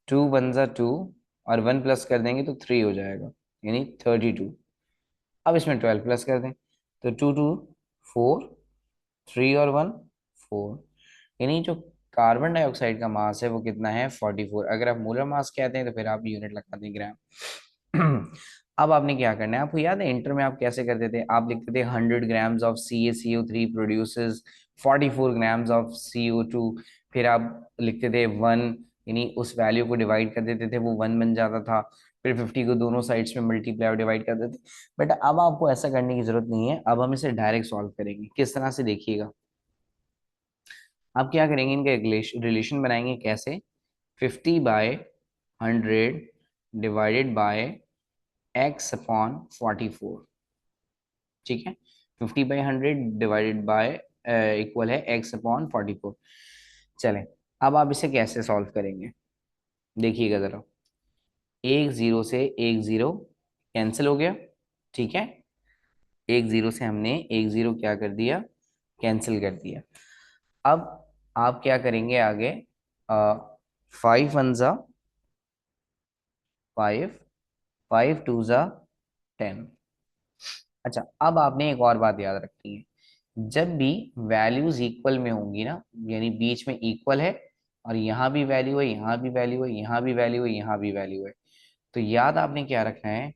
A: 2 1 2, और 1 प्लस कर देंगे तो 3 हो जाएगा, यानी 32। अब इसमें 12 प्लस कर दें, तो 2 2 4, 3 और 1 4, यानी जो कार्बन डाइऑक्साइड का मास है वो कितना है, 44। अगर आप मोलर मास कहते हैं तो फिर आप यूनिट लगा दें, ग्राम। अब आपने क्या करना है, आपको याद है इंटर में आप कैसे करते थे, आप लिखते थे 100 grams of CaCO3 produces 44 grams of CO2। फिर आप लिखते थे 1, यानी उस वैल्यू को डिवाइड कर देते थे, वो 1 बन जाता था। फिर 50 को दोनों साइड्स में मल्टीप्लाई और डिवाइड कर देते। बट अब आपको ऐसा करने की जरूरत नहीं है, अब हम इसे डायरेक्ट सॉल्व करेंगे। किस तरह से, देखिएगा आप क्या करेंगे, इनका रिलेशन बनाएंगे कैसे, 50/100 डिवाइडेड बाय x/44, ठीक है। 50/100 डिवाइडेड बाय इक्वल है x/44। चलें अब आप इसे कैसे सॉल्व करेंगे, देखिएगा जरा। एक जीरो से एक जीरो कैंसिल हो गया, ठीक है, एक जीरो से हमने एक जीरो क्या कर दिया, कैंसिल कर दिया। अब आप क्या करेंगे आगे, 5 1 5, 5 2 10। अच्छा अब आपने एक और बात याद रखनी है, जब भी वैल्यूज इक्वल में होंगी ना, यानी बीच में इक्वल है और यहाँ भी वैल्यू है, यहाँ भी वैल्यू है, यहाँ भी वैल्यू है, यहाँ भी वैल्यू है, तो याद आपने क्या रखना है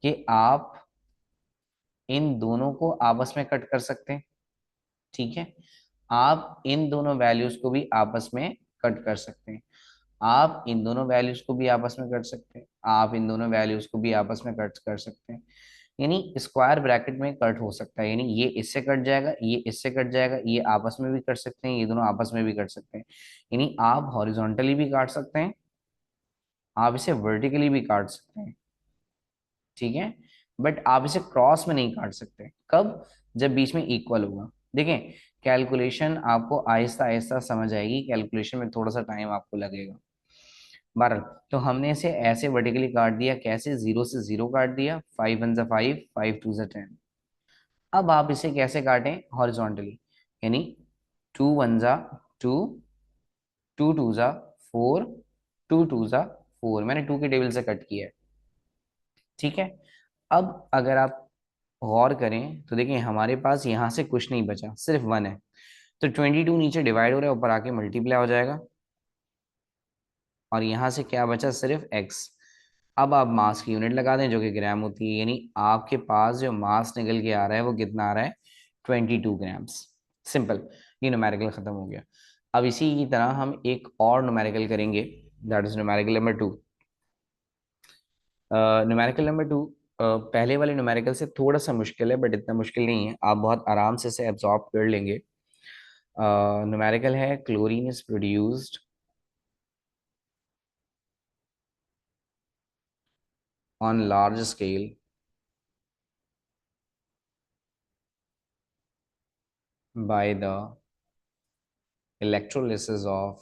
A: कि आप इन दोनों को आपस में कट कर सकते हैं, ठीक है। आप इन दोनों वैल्यूज को भी आपस में कट कर सकते हैं, आप इन दोनों वैल्यूज को भी आपस में कट सकते हैं, आप इन दोनों वैल्यूज को भी आपस में कट कर सकते हैं। यानी स्क्वायर ब्रैकेट में कट हो सकता है, यानी ये इससे कट जाएगा, ये इससे कट जाएगा, ये आपस में भी कट सकते हैं, ये दोनों आपस में भी कट सकते हैं। यानी आप हॉरिजॉन्टली भी काट सकते हैं, आप इसे वर्टिकली भी काट सकते हैं, ठीक है। बट आप इसे क्रॉस में नहीं काट सकते, कब? जब बीच में इक्वल होगा। देखें, कैलकुलेशन आपको आहिस्ता आहिस्ता समझ आएगी, कैलकुलेशन में थोड़ा सा टाइम आपको लगेगा। बहरहाल, तो हमने इसे ऐसे वर्टिकली काट दिया, कैसे? जीरो से जीरो काट दिया, 5 1 जा 5, 5 2 जा 10। अब आप इसे कैसे काटें? हॉरिजॉन्टली, यानी 2 1 जा 2, 2 2 जा 4, 2 2 जा 4, मैंने 2 के टेबल से कट किया है, ठीक है। अब अगर आप गौर करें तो देखिए हमारे पास यहाँ से कुछ नहीं बचा, सिर्फ 1 है। तो 22 नीचे डिवाइड हो रहा है, ऊपर आके मल्टीप्लाई हो जाएगा, और यहाँ से क्या बचा? सिर्फ x। अब आप मास की यूनिट लगा दें जो कि ग्राम होती है, यानी आपके पास जो मास निकल के आ रहा है वो कितना आ रहा है? 22 ग्राम्स। सिंपल, ये न्यूमेरिकल खत्म हो गया। अब इसी की तरह हम एक और न्यूमेरिकल करेंगे, that is numerical number 2। Numerical number 2 पहले वाले न्यूमेरिकल से थोड़ा सा मुश्किल है, बट इतना मुश्किल नहीं है, आप बहुत आराम से इसे एब्जॉर्ब कर लेंगे। न्यूमेरिकल है, chlorine is produced on large scale by the electrolysis of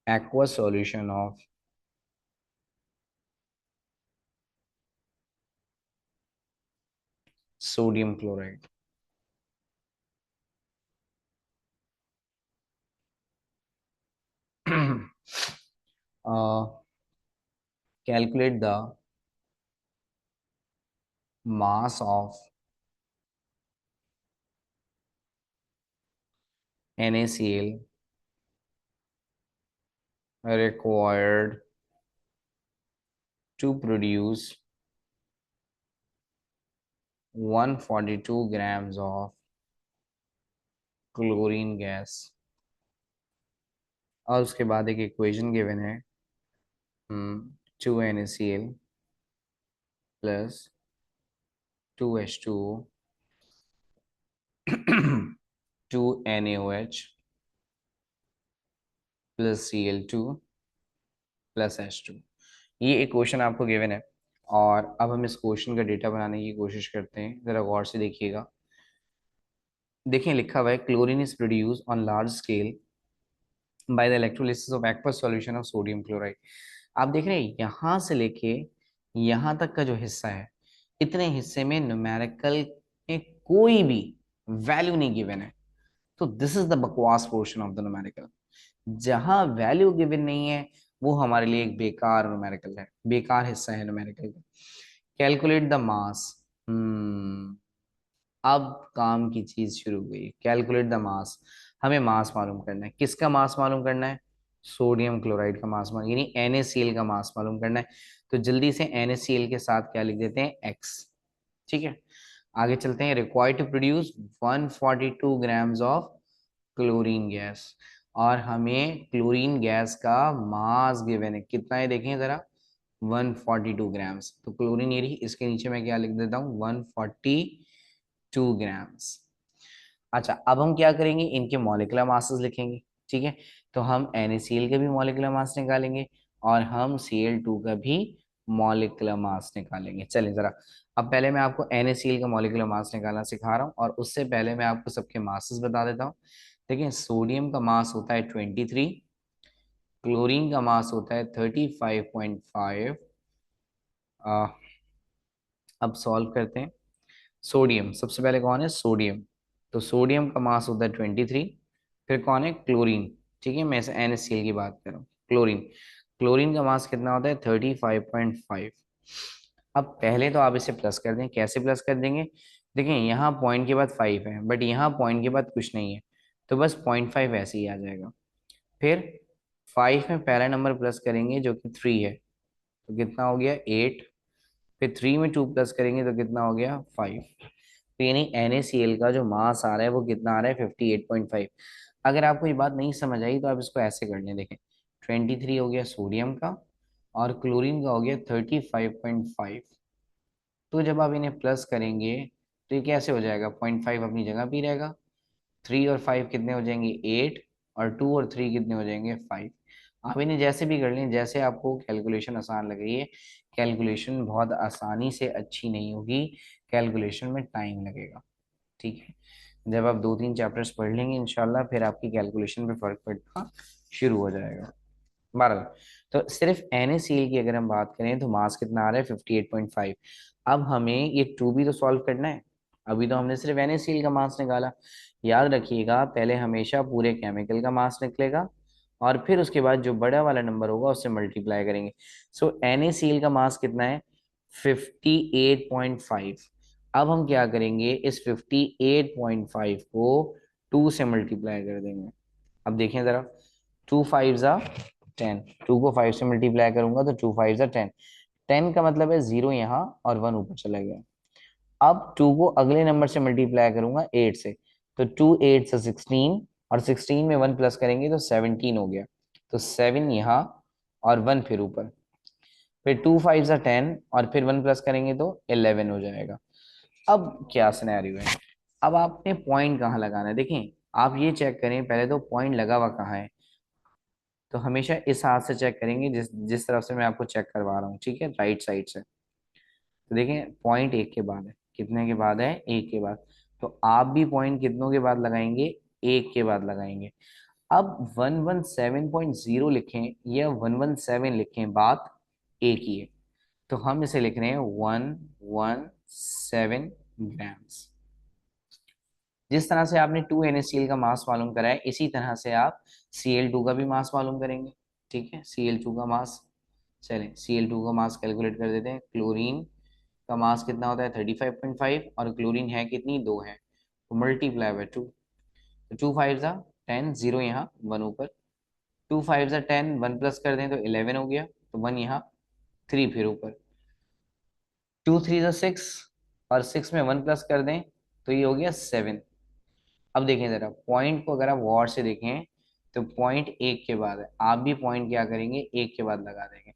A: aqueous solution of sodium chloride. uh, Calculate the mass of NaCl required to produce 142 grams of chlorine gas। और उसके बाद एक इक्वेशन गिवन है, 2NaCl plus 2H2O 2NaOH plus Cl2 plus H2। ये एक question आपको given है, और अब हम इस क्वेश्चन का डेटा बनाने की कोशिश करते हैं, जरा गौर से देखिएगा। देखिए लिखा हुआ है, chlorine is produce on large scale by the electrolysis of aqueous solution of sodium chloride. आप देख रहे हैं यहाँ से लेके यहाँ तक का जो हिस्सा है, इतने हिस्से में न्यूमेरिकल में कोई भी वैल्यू नहीं गिवन है। तो दिस इज द बकवास पोर्शन ऑफ द न्यूमेरिकल। जहां वैल्यू गिवन नहीं है वो हमारे लिए एक बेकार न्यूमेरिकल है, बेकार हिस्सा है न्यूमेरिकल का। Calculate the mass. अब काम की चीज शुरू हुई, कैलकुलेट द मास। हमें मास मालूम करना है, किसका मास मालूम करना है? सोडियम क्लोराइड का मास मालूम, यानी NaCl का मास मालूम करना है। तो जल्दी से NaCl के साथ क्या लिख देते हैं? x, ठीक है। आगे चलते हैं, required to produce 142 grams of chlorine gas, और हमें क्लोरीन गैस का मास गिवन है, कितना है देखें जरा? 142 ग्राम्स। तो क्लोरीन, ये रही, इसके नीचे मैं क्या लिख देता हूँ? 142 ग्राम्स। अच्छा, अब हम क्या करेंगे? इनके मॉलिक्यूलर मासेस लिखेंगे, ठीक है। तो हम NaCl का भी मॉलिक्यूलर मास निकालेंगे, और हम Cl2 का भी मॉलिक्यूलर मास निकालेंगे। चलिए जरा, अब पहले मैं आपको NaCl का मॉलिक्यूलर मास निकालना सिखा रहा हूँ, और उससे पहले मैं आपको सबके मासेस बता देता हूँ। देखिए, सोडियम का मास होता है 23, क्लोरीन का मास होता है 35.5। अब सॉल्व करते हैं। सोडियम सबसे पहले कौन है? सोडियम। तो सोडियम का मास होता है 23, फिर कौन है? क्लोरीन, ठीक है। मैं इसे NaCl की बात कर रहा हूँ। क्लोरीन, क्लोरीन का मास कितना होता है? 35.5। अब पहले तो आप इसे प्लस कर दें, कैसे प्लस कर देंगे? देखिए यहाँ पॉइंट के बाद 5 है, बट यहाँ पॉइंट के बाद कुछ नहीं है, तो बस 0.5 ऐसे ही आ जाएगा। फिर 5 में पहला नंबर प्लस करेंगे जो कि 3 है, तो कितना हो गया? 8। फिर 3 में 2 प्लस करेंगे तो कितना हो गया? 5। तो यानी NaCl का जो मास आ रहा है वो कितना आ रहा है 58.5। अगर आपको ये बात नहीं समझ आई तो आप इसको ऐसे कर लें, देखें 23 हो गया सोडियम का और क्लोरीन का हो गया 35.5। तो जब आप इन्हें प्लस करेंगे तो ये कैसे हो जाएगा, 0.5 अपनी जगह पे ही रहेगा। 3 और 5 कितने हो जाएंगे 8, और 2 और 3 कितने हो जाएंगे 5। आप इन्हें जैसे भी कर लें, जैसे आपको कैलकुलेशन आसान लग रही है। कैलकुलेशन बहुत आसानी से अच्छी नहीं होगी, कैलकुलेशन में टाइम लगेगा। ठीक है, जब आप 2-3 चैप्टर्स पढ़ लेंगे इंशाल्लाह फिर आपकी कैलकुलेशन पे फर्क पड़ना शुरू हो जाएगा। 12। तो सिर्फ NaCl की अगर हम बात करें तो मास कितना आ रहा है 58.5। अब हमें ये 2 भी तो सॉल्व करना है। अभी तो हमने सिर्फ NaCl का मास निकाला। याद रखिएगा पहले हमेशा पूरे केमिकल का मास निकलेगा और फिर उसके बाद जो बड़ा वाला नंबर होगा उससे मल्टीप्लाई करेंगे। सो NaCl का मास कितना है 58.5। अब हम क्या करेंगे, इस 58.5 को 2 से मल्टीप्लाई कर देंगे। अब देखें जरा, 2 5 ज़ा 10, 2 को 5 से मल्टीप्लाई करूंगा तो 2 5 ज़ा 10। 10 का मतलब है 0 यहाँ और 1 ऊपर चला गया। अब 2 को अगले नंबर से मल्टीप्लाई करूंगा 8 से, तो 2 8 ज़ा 16, और 16 में 1 प्लस करेंगे तो 17 हो गया। तो 7 यहाँ और 1 फिर ऊपर, फिर 2 5 ज़ा 10 और फिर 1 प्लस करेंगे तो 11 हो जाएगा। अब क्या सिनेरियो है, अब आपने पॉइंट कहाँ लगाना है, देखें आप ये चेक करें पहले तो पॉइंट लगा हुआ कहाँ है। तो हमेशा इस हाथ से चेक करेंगे जिस जिस तरफ से मैं आपको चेक करवा रहा हूँ, ठीक है, राइट साइड से। तो देखें पॉइंट 1 के बाद है, कितने के बाद है 1 के बाद। तो आप भी पॉइंट कितनों के बाद लगाएंगे, 1 के बाद लगाएंगे। अब 117.0 लिखें या 117 लिखें, बात एक ही है। तो हम इसे लिख रहे हैं 117 ग्राम्स। जिस तरह से आपने 2 NaCl का मास मालूम करा है इसी तरह से आप Cl2 का भी मास मालूम करेंगे। ठीक है, Cl2 का मास, चलें Cl2 का मास कैलकुलेट कर देते हैं। क्लोरीन का मास कितना होता है 35.5, और क्लोरीन है कितनी, 2 है, तो मल्टीप्लाई बाय 2। तो 2 5 ज़ा 10, 0 यहाँ 1 ऊपर, 2 5 ज़ा 10, 1 प्लस कर दें तो 11 हो गया, तो 1 यहाँ 3 फिर ऊपर, 2 3 ज़ा 6, और 6 में 1 प्लस कर दें तो ये हो गया 7। अब देखें जरा पॉइंट को, अगर आप गौर से देखें तो पॉइंट 1 के बाद है, आप भी पॉइंट क्या करेंगे 1 के बाद लगा देंगे।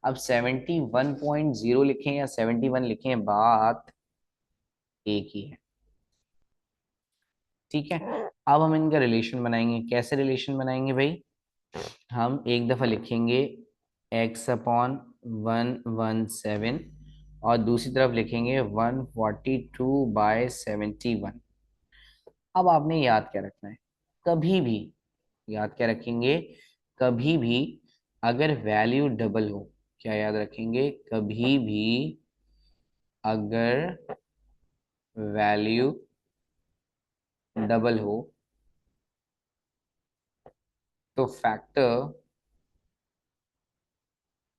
A: अब 71.0 लिखें या 71 लिखें, बात एक ही है। ठीक है, अब हम इनका रिलेशन बनाएंगे। कैसे रिलेशन बनाएंगे भाई, हम एक दफा लिखेंगे x/117 और दूसरी तरफ लिखेंगे 142/71। अब आपने याद क्या रखना है, कभी भी याद क्या रखेंगे, कभी भी अगर वैल्यू डबल हो, क्या याद रखेंगे, कभी भी अगर वैल्यू डबल हो तो फैक्टर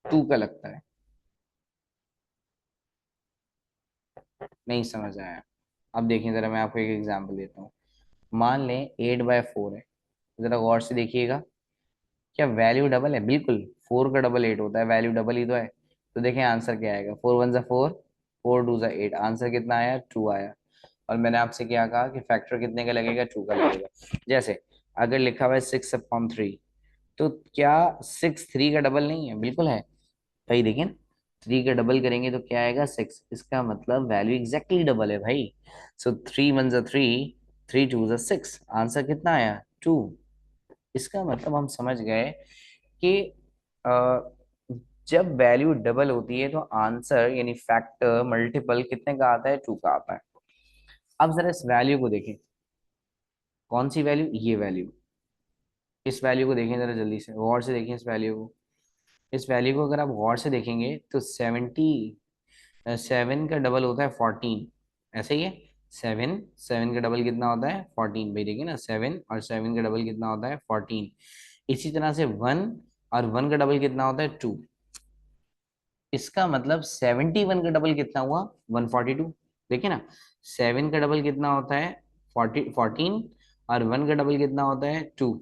A: 2 का लगता है। नहीं समझ आया, अब देखें जरा, मैं आपको एक एग्जांपल देता हूँ। मान लें 8/4 है, जरा गौर से देखिएगा, क्या वैल्यू डबल है, बिल्कुल 4 का डबल 8 होता है, वैल्यू डबल ही तो है। तो देखें आंसर क्या आएगा, 4 1 ज़ा 4, 4 2 ज़ा 8, आंसर कितना आया 2 आया। और मैंने आपसे क्या कहा कि फैक्टर कितने का लगेगा, 2 का लगेगा। जैसे अगर लिखा हुआ है 6/3, तो क्या 6 3 का डबल नहीं है, बिल्कुल है भाई। देखिए 3 का डबल करेंगे तो क्या आएगा 6, इसका मतलब वैल्यू एग्जैक्टली डबल है भाई। सो 3 1 ज़ा 3, 3 2 ज़ा 6, आंसर कितना आया 2। इसका मतलब हम समझ गए कि अ, जब वैल्यू डबल होती है तो आंसर यानी फैक्टर मल्टीपल कितने का आता है, 2 का आता है। अब जरा इस वैल्यू को देखें, कौन सी वैल्यू, ये वैल्यू, इस वैल्यू को देखें जरा जल्दी से, गौर से देखें इस वैल्यू को। इस वैल्यू को अगर आप गौर से देखेंगे तो 7 का डबल होता है 14, ऐसे ही है। 7 7 का डबल कितना होता है 14, भाई देखिए ना, 7 और 7 का डबल कितना होता है 14। इसी तरह से 1 और 1 का डबल कितना होता है 2। इसका मतलब 71 का डबल कितना हुआ 142। देखिए ना, 7 का डबल कितना होता है 14, और 1 का डबल कितना होता है 2।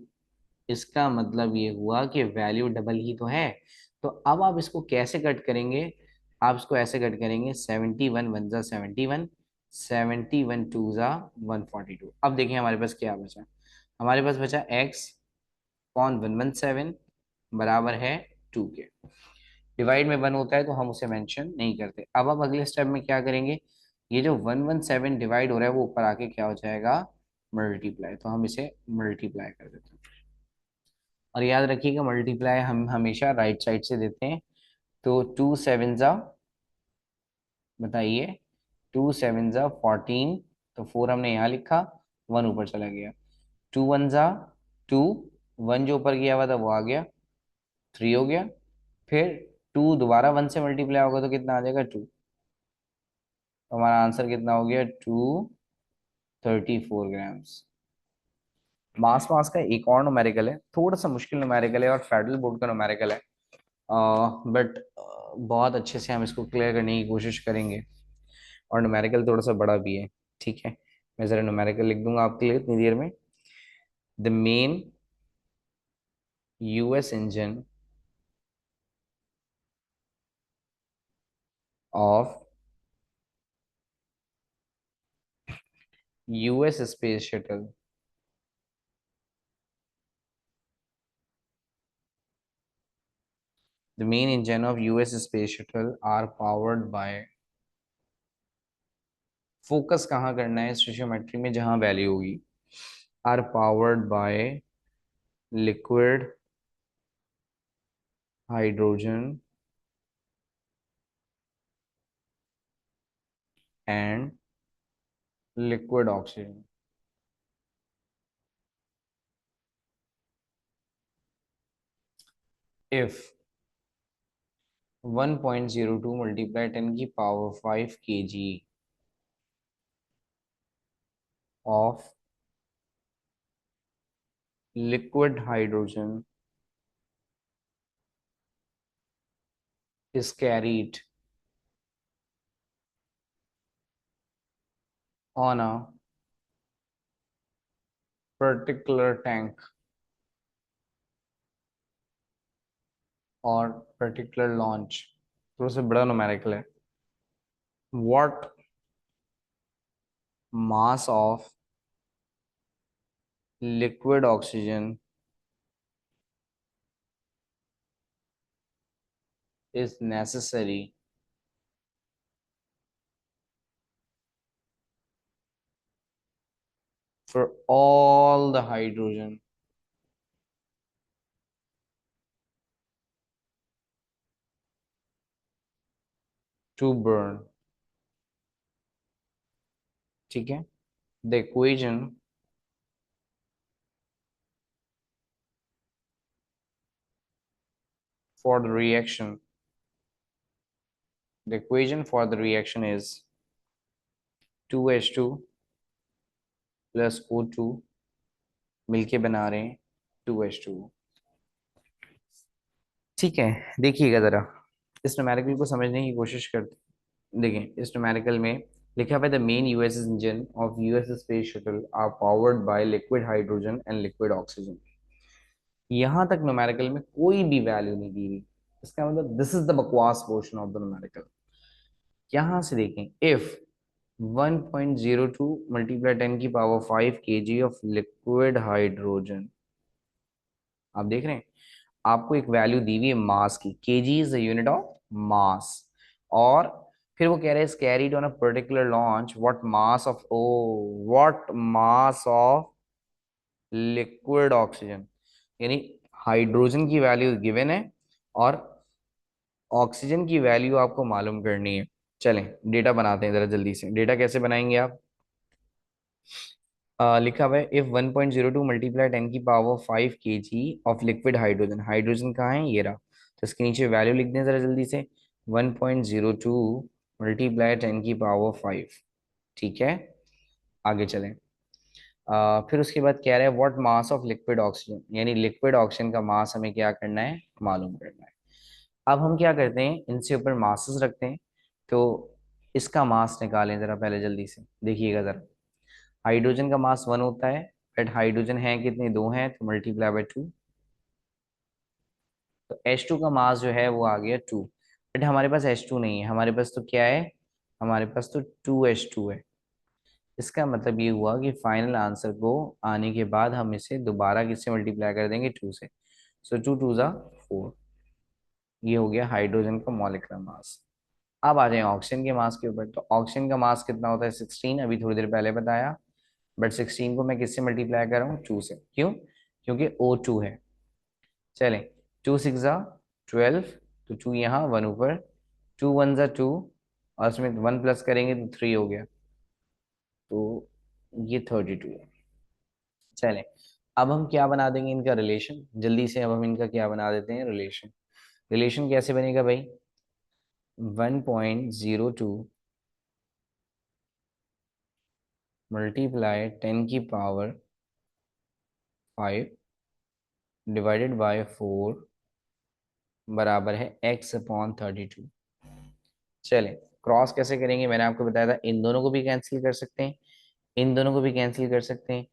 A: इसका मतलब ये हुआ कि वैल्यू डबल ही तो है। तो अब आप इसको कैसे कट करेंगे, आप इसको ऐसे कट करेंगे 71 1 ज़ा 71, 71 टू ज़ा 142। अब देखिए हमारे पास क्या बचा। हमारे पास बचा x कॉन 117 बराबर है 2 के। डिवाइड में 1 होता है तो हम उसे मेंशन नहीं करते। अब अगले स्टेप में क्या करेंगे, ये जो 117 डिवाइड हो रहा है वो ऊपर आके क्या हो जाएगा, मल्टीप्लाई। तो हम इसे मल्टीप्लाई कर देते हैं। और याद रखिएगा मल्टीप्लाई हम हमेशा राइट साइड से देते हैं। तो 2 7 जा, बताइए, 2 7 जा 14। तो 4 हमने यहाँ लिखा, 1 ऊपर चला गया। 2 1 जा 2, 1 जो ऊपर गया हुआ था वो आ गया, 3 हो गया। फिर 2 दोबारा 1 से मल्टीप्लाई होगा तो कितना आ जाएगा, 2। तो हमारा आंसर कितना हो गया, 234 ग्राम्स। मास मास का एक और न्यूमेरिकल है, थोड़ा सा मुश्किल न्यूमेरिकल है और फेडरल बोर्ड का न्यूमेरिकल है, बट बहुत अच्छे से हम इसको क्लियर करने की कोशिश करेंगे। और न्यूमेरिकल थोड़ा सा बड़ा भी है, ठीक है। मैं जरा न्यूमेरिकल लिख दूंगा आपके लिए इतनी देर में। The main US engine of US space shuttle the main engine of US space shuttle are powered by, focus कहाँ करना है स्टोचियोमेट्री में जहां वैल्यू होगी, are powered by liquid hydrogen and liquid oxygen. If 1.02 multiply 10 की power 5 kg of liquid hydrogen is carried on a particular tank or particular launch, थोड़ा सा बड़ा न्यूमेरिकल है। What mass of liquid oxygen is necessary for all the hydrogen to burn? ठीक है। The equation for the reaction, the equation for the reaction is 2H2 plus O2 मिलके बना रहे हैं 2H2। ठीक है, देखिएगा जरा इस न्यूमेरिकल को समझने की कोशिश करते। देखें इस न्यूमेरिकल में लिखा हुआ है the main US engine of US space shuttle are powered by liquid hydrogen and liquid oxygen. यहां तक न्यूमेरिकल में कोई भी वैल्यू नहीं दी हुई, इसका मतलब दिस इज द बकवास पोर्शन ऑफ द न्यूमेरिकल। यहां से देखें, इफ 1.02 मल्टीप्लाई 10 की power 5 kg of liquid hydrogen, आप देख रहे हैं आपको एक वैल्यू दी हुई है मास की, KG is the unit of mass. और फिर वो कह रहे हैं carried on a particular launch what mass of, oh what mass of liquid oxygen, यानी हाइड्रोजन की वैल्यू गिवन है और ऑक्सीजन की वैल्यू आपको मालूम करनी है। चलें डेटा बनाते हैं जरा जल्दी से। डेटा कैसे बनाएंगे आप, लिखा हुआ है इफ 1.02 मल्टीप्लाई 10 की power 5 kg of liquid hydrogen, hydrogen कहाँ है, ये रहा। तो इसके नीचे वैल्यू लिख दें जरा जल्दी से, 1.02 मल्टीप्लाई 10 की पावर 5। ठीक है, आगे चलें। फिर उसके बाद कह रहा है what mass of liquid oxygen, यानी लिक्विड ऑक्सीजन का मास हमें क्या करना है, मालूम करना है। अब हम क्या करते हैं, इनसे ऊपर मासेस रखते हैं। तो इसका मास निकालें जरा पहले जल्दी से, देखिएगा जरा। हाइड्रोजन का मास 1 होता है, बट हाइड्रोजन है कितने, 2 हैं, तो मल्टीप्लाई बाय 2। तो H2 का मास जो है वो आ गया 2। बट हमारे पास H2 नहीं है, हमारे पास तो क्या है, हमारे पास तो 2H2 है। इसका मतलब ये हुआ कि फाइनल आंसर को आने के बाद हम इसे दोबारा किससे मल्टीप्लाई कर देंगे, 2 से। सो 2 2 ज़ा 4। ये हो गया हाइड्रोजन का मॉलिक्यूलर मास। अब आ जाए ऑक्सीजन के मास के ऊपर। तो ऑक्सीजन का मास कितना होता है, 16, अभी थोड़ी देर पहले बताया। बट 16 को मैं किससे मल्टीप्लाई कर रहा हूँ, 2 से। क्यों? क्योंकि O2 है। चले, 2 6 ज़ा 12। तो 2 यहाँ, 1 ऊपर। 2 1 ज़ा 2, और उसमें 1 प्लस करेंगे तो 3 हो गया। तो ये 32 है। चले, अब हम क्या बना देंगे इनका रिलेशन, जल्दी से। अब हम इनका क्या बना देते हैं, रिलेशन। रिलेशन कैसे बनेगा भाई, 1.02 मल्टीप्लाई 10 की पावर 5 डिवाइडेड बाय 4 बराबर है x/32। चले, क्रॉस कैसे करेंगे, मैंने आपको बताया था इन दोनों को भी कैंसिल कर सकते हैं, इन दोनों को भी कैंसिल कर सकते हैं,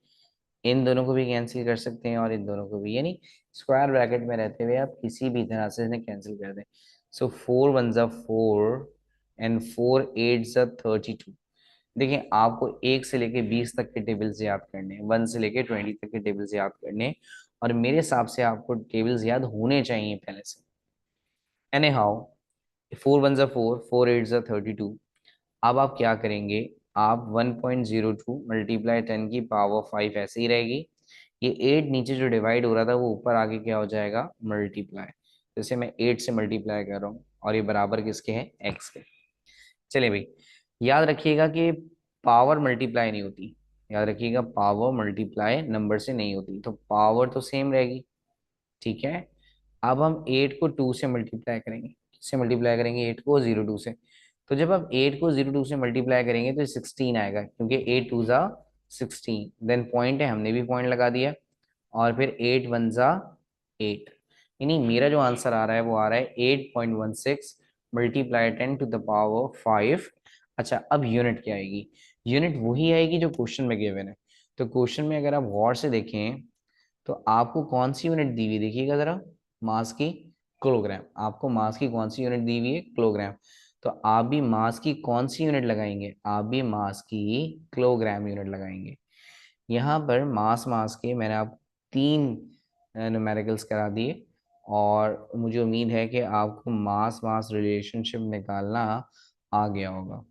A: इन दोनों को भी कैंसिल कर सकते हैं, और इन दोनों को भी, यानी स्क्वायर ब्रैकेट में रहते हुए आप किसी भी तरह से इन्हें कैंसिल कर दें। सो 4 1 ज़ा 4 एंड 4 8 ज़ा 32। देखिए, आपको 1 से लेके 20 तक के टेबल्स याद करने हैं, 1 से लेके 20 तक के टेबल्स याद करने हैं, और मेरे हिसाब से आपको टेबल्स याद होने चाहिए पहले से। एनी हाउ, 4 1 ज़ा 4, 4 8 ज़ा 32। अब आप क्या करेंगे, आप 1.02 मल्टीप्लाई 10 की पावर 5 ऐसे ही रहेगी। ये 8 नीचे जो डिवाइड हो रहा था वो ऊपर आके क्या हो जाएगा, मल्टीप्लाई। जैसे मैं 8 से मल्टीप्लाई कर रहा हूँ, और ये बराबर किसके हैं, एक्स के। चलिए भाई, याद रखिएगा कि पावर मल्टीप्लाई नहीं होती। याद रखिएगा, पावर मल्टीप्लाई नंबर से नहीं होती, तो पावर तो सेम रहेगी। ठीक है। अब हम 8 को 2 से मल्टीप्लाई करेंगे। किससे मल्टीप्लाई करेंगे, 8 को 02 से। तो जब आप 8 को 02 से मल्टीप्लाई करेंगे तो 16 आएगा, क्योंकि 8 2 ज़ा 16। देन पॉइंट है, हमने भी पॉइंट लगा दिया। और फिर 8 1 ज़ा 8। यानी मेरा जो आंसर आ रहा है वो आ रहा है 8.16 मल्टीप्लाई 10 टू द पावर 5। अच्छा, अब यूनिट क्या आएगी, यूनिट वही आएगी जो क्वेश्चन में गिवन है। तो क्वेश्चन में अगर आप गौर से देखें तो आपको कौन सी यूनिट दी हुई, देखिएगा जरा, मास की, किलोग्राम। आपको मास की कौन सी यूनिट दी हुई है, किलोग्राम। तो आप भी मास की कौन सी यूनिट लगाएंगे, आप भी मास की किलोग्राम यूनिट लगाएंगे। यहाँ पर मास मास के मैंने आप 3 न्यूमेरिकल्स करा दिए, और मुझे उम्मीद है कि आपको मास मास रिलेशनशिप निकालना आ गया होगा।